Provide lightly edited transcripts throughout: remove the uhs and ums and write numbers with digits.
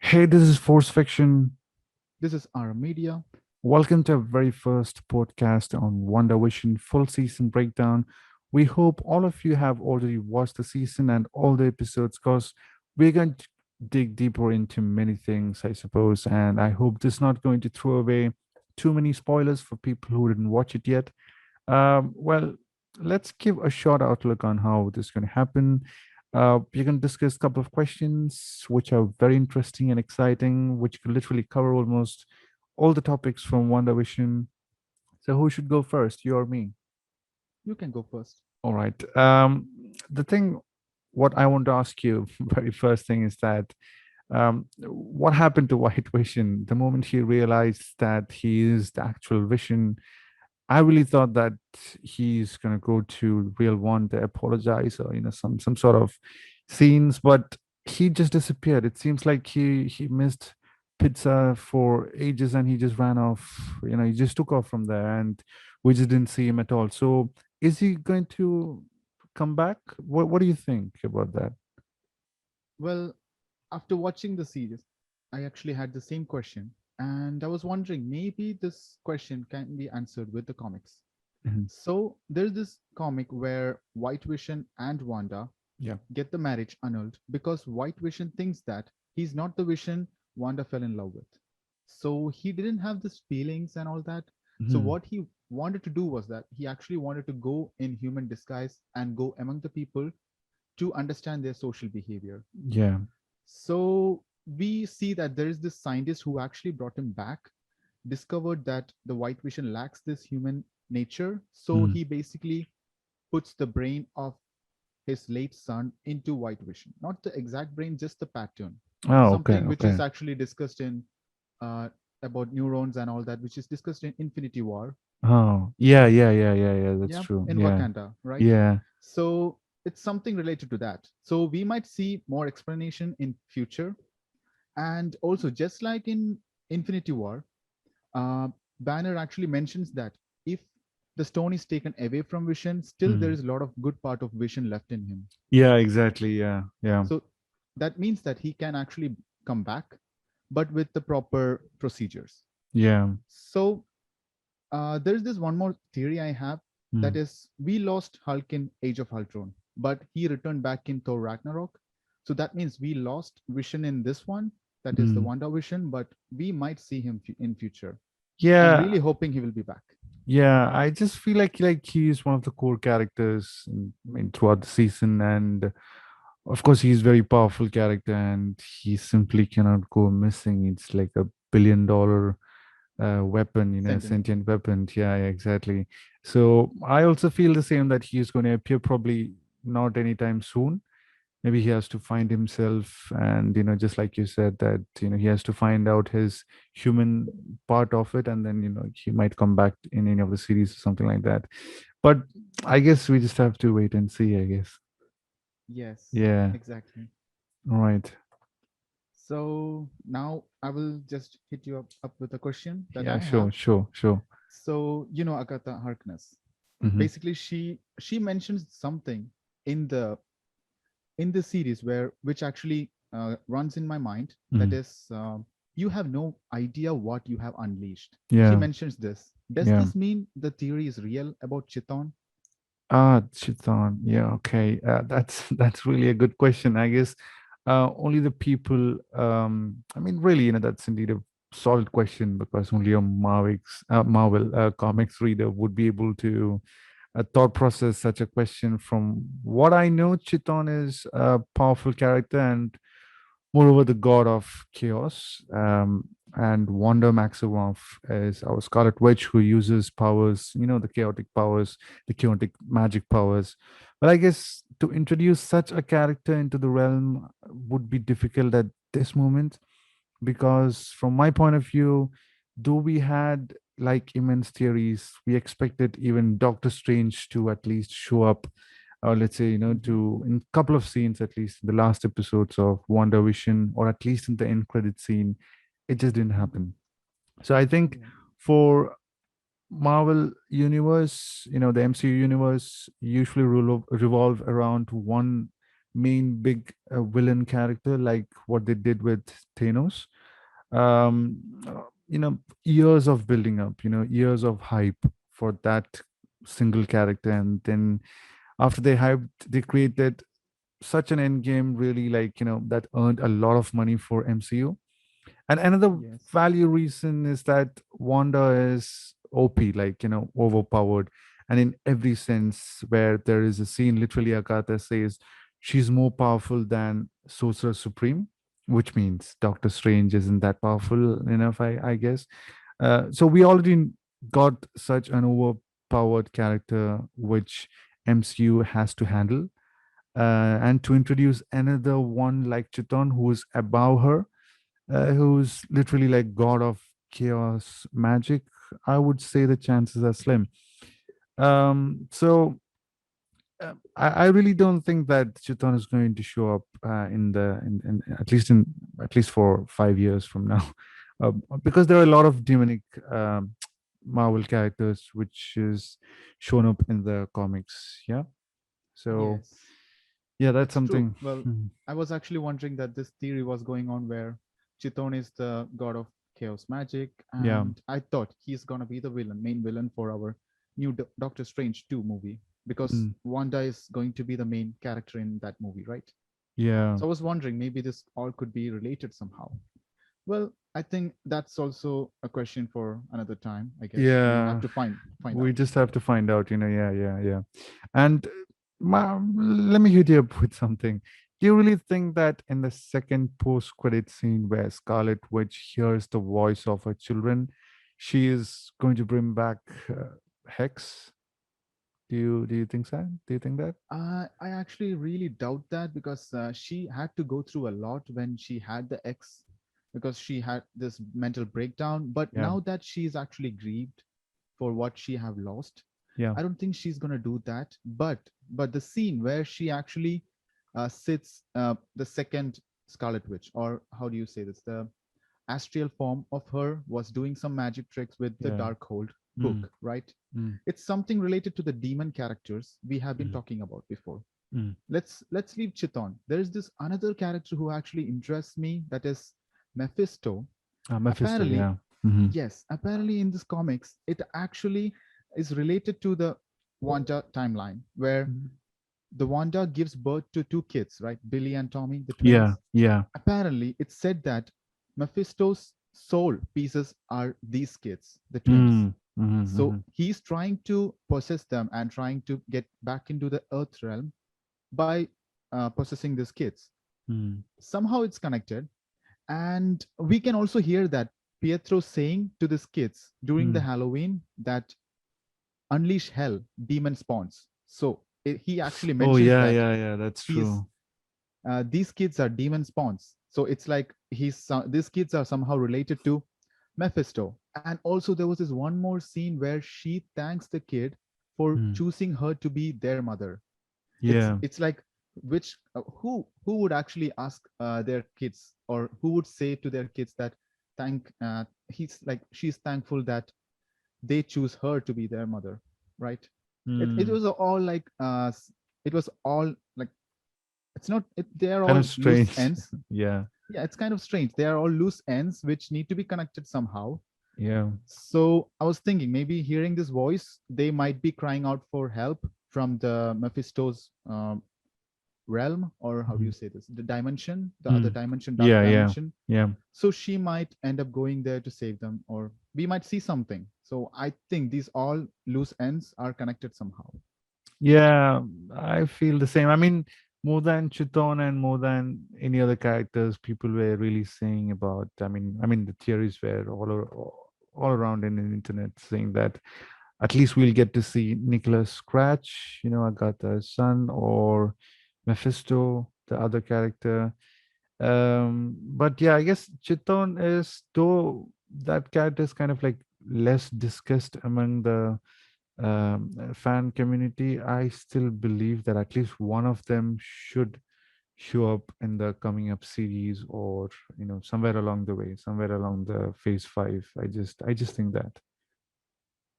Hey, this is Force Fiction. This is our media. Welcome to our very first podcast on WandaVision full season breakdown. We hope all of you have already watched the season and all the episodes because we're going to dig deeper into many things, I suppose. And I hope this is not going to throw away too many spoilers for people who didn't watch it yet. Well, let's give a short outlook on how this is going to happen. We're going to discuss a couple of questions which are very interesting and exciting, which could literally cover almost all the topics from WandaVision. So, who should go first, you or me? You can go first. All right. The thing, what I want to ask you, very first thing is that what happened to White Vision the moment he realized that he is the actual Vision? I really thought that he's gonna go to real one to apologize or some sort of scenes, but he just disappeared. It seems like he missed pizza for ages and he just ran off. He just took off from there and we just didn't see him at all. So is he going to come back? What do you think about that? Well, after watching the series, I actually had the same question. And I was wondering maybe this question can be answered with the comics. Mhm. So there's this comic where White Vision and Wanda Yeah. get the marriage annulled because White Vision thinks that he's not the Vision Wanda fell in love with. So he didn't have these feelings and all that. So Mhm. what he wanted to do was that he actually wanted to go in human disguise and go among the people to understand their social behavior. Yeah. So we see that there is this scientist who actually brought him back, discovered that the White Vision lacks this human nature. So Mm. he basically puts the brain of his late son into White Vision. Not the exact brain, just the pattern. Oh, okay, Something which okay. is actually discussed in uh, about neurons and all that, which is discussed in Infinity War. Oh, yeah, yeah, yeah, yeah, yeah. That's Yeah, true. in Yeah, Wakanda, right? yeah. So it's something related to that. So we might see more explanation in future. And also, just like in Infinity War, uh, Banner actually mentions that if the stone is taken away from Vision, still there Mm. is a lot of good part of Vision left in him. Yeah, exactly. Yeah, yeah. So that means that he can actually come back, but with the proper procedures. Yeah. So there's this one more theory I have, that Mm. is, we lost Hulk in Age of Ultron, but he returned back in Thor Ragnarok. So that means we lost Vision in this one, that is the Mm. Wanda Vision, but we might see him in future. I'm Yeah, really hoping he will be back. yeah. I just feel like he's one of the core characters throughout the season, and of course he's very powerful character, and he simply cannot go missing. It's like $1 billion weapon, Sentient. sentient weapon. Yeah, yeah, exactly. So I also feel the same that he's going to appear probably not anytime soon. Maybe he has to find himself, and just like you said, that he has to find out his human part of it, and then he might come back in any of the series or something like that. But I guess we just have to wait and see, I guess. Yes, Yeah. exactly. All right. So now I will just hit you up with a question that Yeah, I sure, have. sure, sure. So Agatha Harkness. Hmm. Basically, she mentions something in the series where which actually runs in my mind, that Hmm. is, you have no idea what you have unleashed. She Yeah, mentions this. Does yeah. this mean the theory is real about Chthon? Ah, Chthon. Yeah, okay. That's that's really a good question. I guess only the people. I mean, really, that's indeed a solid question because only a Marvel comics reader would be able to thought process such a question. From what I know, Chthon is a powerful character and moreover the god of chaos. And Wanda Maximoff is our Scarlet Witch who uses powers, the chaotic powers, the chaotic magic powers. But I guess to introduce such a character into the realm would be difficult at this moment because, from my point of view, though we had like immense theories, we expected even Doctor Strange to at least show up, or let's say, Mhm. to in a couple of scenes at least in the last episodes of WandaVision, or at least in the end credit scene. It just didn't happen. So I think Yeah. for Marvel universe, the MCU universe usually revolve around one main big villain character like what they did with Thanos. um Years of building up, years of hype for that single character, and then after they hyped, they created such an end game, really, like, that earned a lot of money for MCU. And another Yes. value reason is that Wanda is OP, like, overpowered. And in every sense, where there is a scene, literally, Agatha says she's more powerful than Sorcerer Supreme, which means Doctor Strange isn't that powerful enough, I guess. So we already got such an overpowered character, which MCU has to handle. And to introduce another one like Chthon, who is above her, who's literally like god of chaos magic, I would say the chances are slim. So I really don't think that Chithon is going to show up in at least for 5 years from now, uh, because there are a lot of demonic Marvel characters which is shown up in the comics. Yeah, so Yes. yeah, that's It's true. something. Well, Mhm. I was actually wondering that this theory was going on where Chithon is the god of chaos magic, Yeah. and I thought he's gonna be the villain, main villain for our new Doctor Strange 2 movie, because Mm. Wanda is going to be the main character in that movie, right? Yeah. So I was wondering maybe this all could be related somehow. Well, I think that's also a question for another time, I guess. We have Yeah, to find we out. just have to find out, yeah, yeah, yeah. And let me hit you up with something. Do you really think that in the second post-credit scene where Scarlet Witch hears the voice of her children, she is going to bring back Hex? Do you think so? Do you think that? I actually really doubt that because she had to go through a lot when she had the X, because she had this mental breakdown. But Yeah, now that she's actually grieved for what she have lost, yeah. I don't think she's gonna do that. But the scene where she actually sits the second Scarlet Witch, or how do you say this, the astral form of her was doing some magic tricks with the Yeah. Darkhold Mm, book, right? mm, It's something related to the demon characters we have been mm, talking about before. mm. Let's leave Chithon. There is this another character who actually interests me, that is Mephisto. Mephisto, Apparently, yeah. Hmm. yes, apparently in this comics, it actually is related to the Wanda timeline, where the Wanda gives birth to two kids, right? Billy and Tommy, the Yeah, twins. yeah. Apparently, it's said that Mephisto's soul pieces are these kids, the twins. Mm, hmm, So hmm. he's trying to possess them and trying to get back into the earth realm by possessing these kids. Mm, Somehow it's connected. And we can also hear that Pietro saying to these kids during the mm. Halloween that unleash hell, demon spawns. So he actually Oh, mentions yeah, that yeah, yeah. That's he's true. these kids are demon spawns. So it's like these kids are somehow related to Mephisto. And also there was this one more scene where she thanks the kid for Mm. choosing her to be their mother. Yeah. It's like which who would actually ask their kids, or who would say to their kids that thank he's like she's thankful that they choose her to be their mother, right? It Mm. was all like it was all like it's not they are Kind all of loose strange. ends. Yeah. Yeah, it's kind of strange, they are all loose ends which need to be connected somehow. Yeah. So I was thinking maybe hearing this voice they might be crying out for help from the Mephisto's realm, or how do you Mhm. say this, the dimension, the other Mm. dimension, dark Yeah, yeah, dimension. yeah. So she might end up going there to save them, or we might see something. So I think these all loose ends are connected somehow. Yeah, I feel the same. I mean, more than Chithon and more than any other characters, people were really saying about. I mean, the theories were all around in the internet saying that at least we'll get to see Nicholas Scratch, Agatha's son, or Mephisto, the other character. But yeah, I guess Chithon is, though that character is kind of like less discussed among the fan community. I still believe that at least one of them should show up in the coming up series, or somewhere along the way, somewhere along the phase 5. I just think that.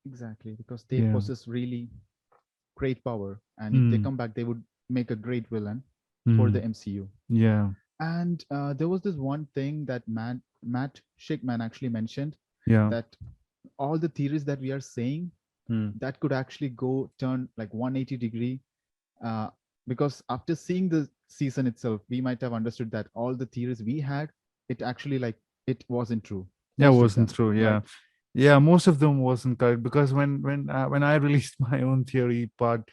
Exactly, because they Yeah. possess really great power, and if they Mm. come back they would make a great villain. for the Mm. MCU. Yeah. And there was this one thing that Matt Schickman actually mentioned, Yeah. that all the theories that we are saying, Mm. that could actually go turn like 180-degree, uh, because after seeing the season itself, we might have understood that all the theories we had, it actually like it wasn't true, Yeah, most of wasn't them, true. right? Yeah. Yeah, most of them wasn't correct because when I released my own theory part,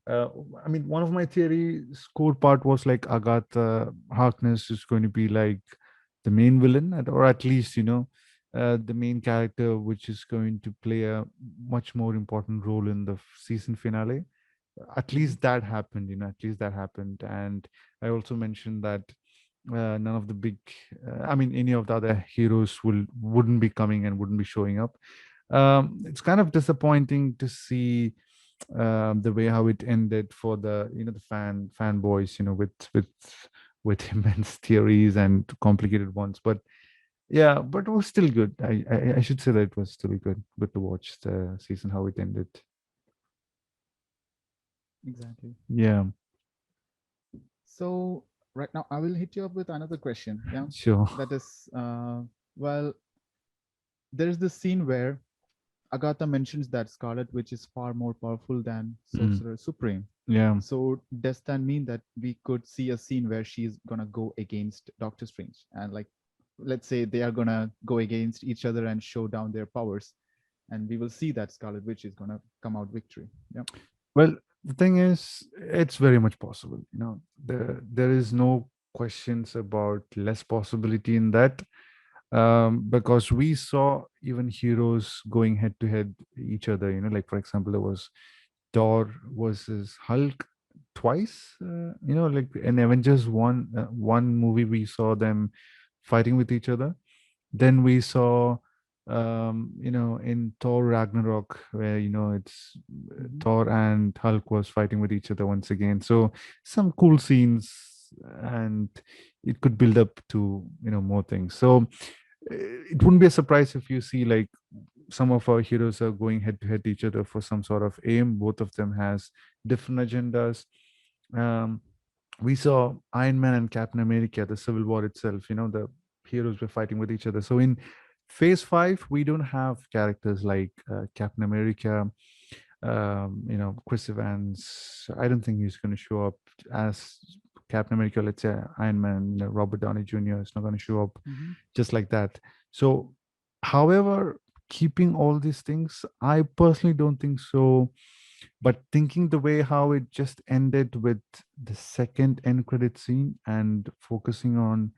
uh, I mean, one of my theory score part was like Agatha Harkness is going to be like the main villain, or at least the main character, which is going to play a much more important role in the season finale. At Hmm. least that happened, at least that happened. And I also mentioned that none of the big I mean any of the other heroes wouldn't be coming and wouldn't be showing up. It's kind of disappointing to see the way how it ended for the the fanboys, with immense theories and complicated ones. But yeah, but it was still good. I should say that it was still good to watch the season how it ended. Exactly. Yeah. So right now I will hit you up with another question. Yeah, Sure. that is, well, there is this scene where Agatha mentions that Scarlet Witch is far more powerful than Mm, Sorcerer Supreme. yeah. So does that mean that we could see a scene where she's gonna go against Doctor Strange, and like, let's say they are gonna go against each other and show down their powers, and we will see that Scarlet Witch is gonna come out victory. Yeah. Well, the thing is, it's very much possible. There is no questions about less possibility in that, because we saw even heroes going head to head each other. Like for example, there was Thor versus Hulk twice. Like in Avengers one movie, we saw them fighting with each other. Then we saw in Thor Ragnarok, where it's Hmm. Thor and Hulk was fighting with each other once again. So some cool scenes, and it could build up to more things. So it wouldn't be a surprise if you see like some of our heroes are going head to head each other for some sort of aim. Both of them has different agendas. um, we saw Iron Man and Captain America, the Civil War itself, the heroes were fighting with each other. So in phase 5, we don't have characters like Captain America, Chris Evans. I don't think he's going to show up as Captain America. Let's say Iron Man, Robert Downey Jr. is not going to show up Hmm. just like that. So, however, keeping all these things, I personally don't think so. But thinking the way how it just ended with the second end credit scene and focusing on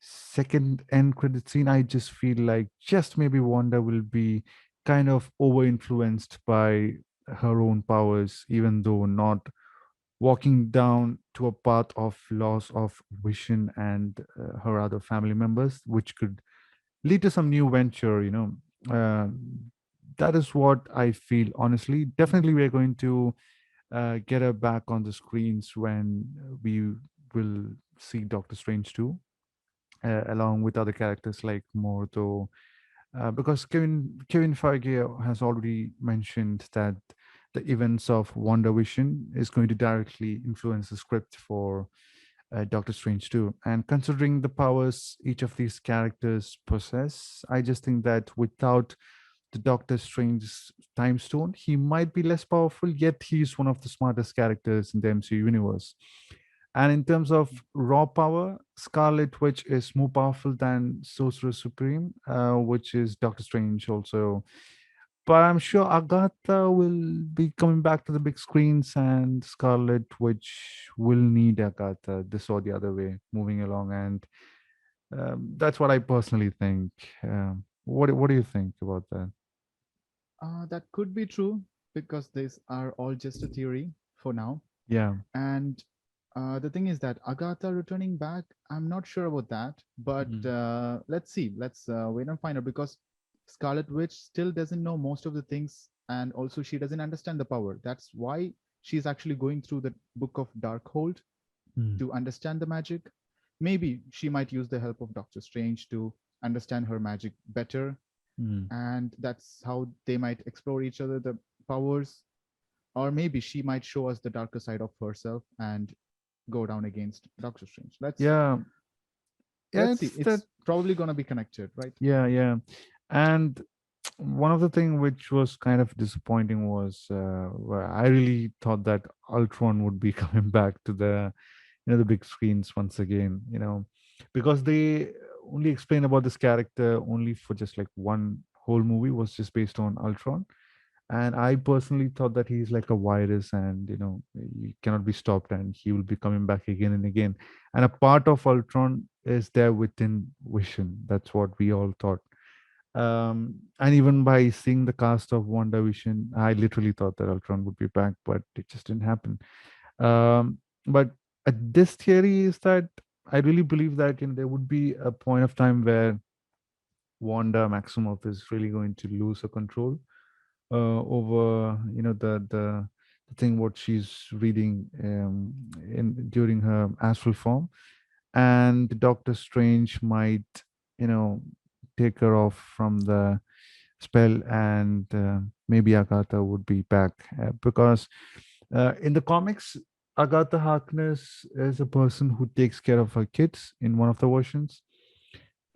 second end credit scene, I just feel like just maybe Wanda will be kind of over influenced by her own powers, even though not walking down to a path of loss of vision and her other family members, which could lead to some new venture. That is what I feel, honestly. Definitely we're going to get her back on the screens when we will see Doctor Strange 2, along with other characters like Mordo, because Kevin Feige has already mentioned that the events of WandaVision is going to directly influence the script for Doctor Strange 2. And considering the powers each of these characters possess, I just think that without the Doctor Strange's time stone, he might be less powerful, yet he's one of the smartest characters in the MCU universe. And in terms of raw power, Scarlet Witch is more powerful than Sorcerer Supreme, which is Doctor Strange also. But I'm sure Agatha will be coming back to the big screens, and Scarlet Witch will need Agatha this or the other way moving along. And that's what I personally think. What do you think about that? That could be true, because these are all just a theory for now. Yeah. And the thing is that Agatha returning back, I'm not sure about that. But Mm. let's see. Let's wait and find out, because Scarlet Witch still doesn't know most of the things, and also she doesn't understand the power. That's why she's actually going through the Book of Darkhold Mm. to understand the magic. Maybe she might use the help of Doctor Strange to understand her magic better, Mm. and that's how they might explore each other, the powers. Or maybe she might show us the darker side of herself, and go down against Doctor Strange. Yeah, yeah, Let's see. it's that. It's probably gonna be connected, right? Yeah, yeah. And one of the thing which was kind of disappointing was where I really thought that Ultron would be coming back to the the big screens once again, because they only explain about this character only for just like one whole movie was just based on Ultron. And I personally thought that he's like a virus, and he cannot be stopped, and he will be coming back again and again. And a part of Ultron is there within Vision. That's what we all thought. And even by seeing the cast of WandaVision, I literally thought that Ultron would be back, but it just didn't happen. But this theory is that I really believe that there would be a point of time where Wanda Maximoff is really going to lose her control over the thing what she's reading in during her astral form, and Doctor Strange might you know take her off from the spell, and maybe Agatha would be back because in the comics, Agatha Harkness is a person who takes care of her kids in one of the versions.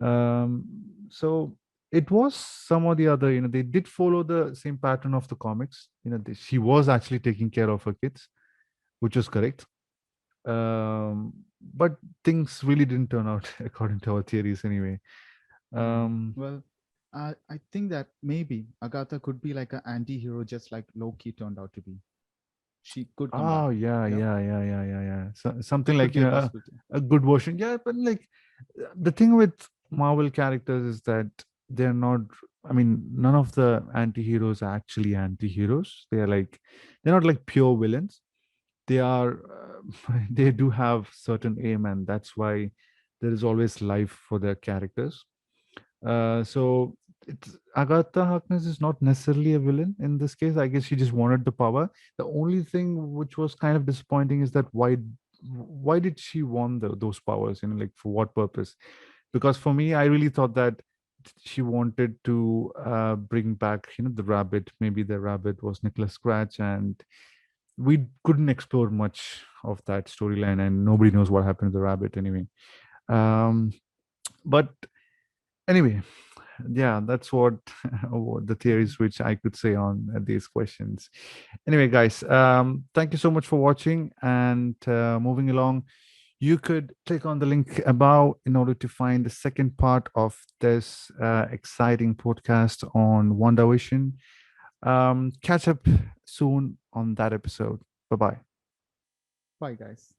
So it was some or the other, they did follow the same pattern of the comics. She was actually taking care of her kids, which was correct. But things really didn't turn out according to our theories anyway. Um, Well, I think that maybe Agatha could be like an anti-hero, just like Loki turned out to be. She could come back. oh yeah, Yeah, yeah, yeah, yeah, yeah, yeah. So, something that could like be a possibility. a good version. Yeah, but like the thing with Marvel characters is that they're not. I mean, none of the anti-heroes are actually anti-heroes. They're not like pure villains. They are they do have certain aim, and that's why there is always life for their characters. So it's Agatha Harkness is not necessarily a villain in this case. I guess she just wanted the power. The only thing which was kind of disappointing is that why did she want those powers, like for what purpose? Because for me, I really thought that she wanted to bring back the rabbit. Maybe the rabbit was Nicholas Scratch, and we couldn't explore much of that storyline, and nobody knows what happened to the rabbit anyway. um but anyway, yeah, that's what, what the Mhm. theories which I could say on these questions. Anyway, guys, thank you so much for watching, and moving along, you could click on the link above in order to find the second part of this exciting podcast on WandaVision. Catch up soon on that episode. Bye bye. Bye, guys.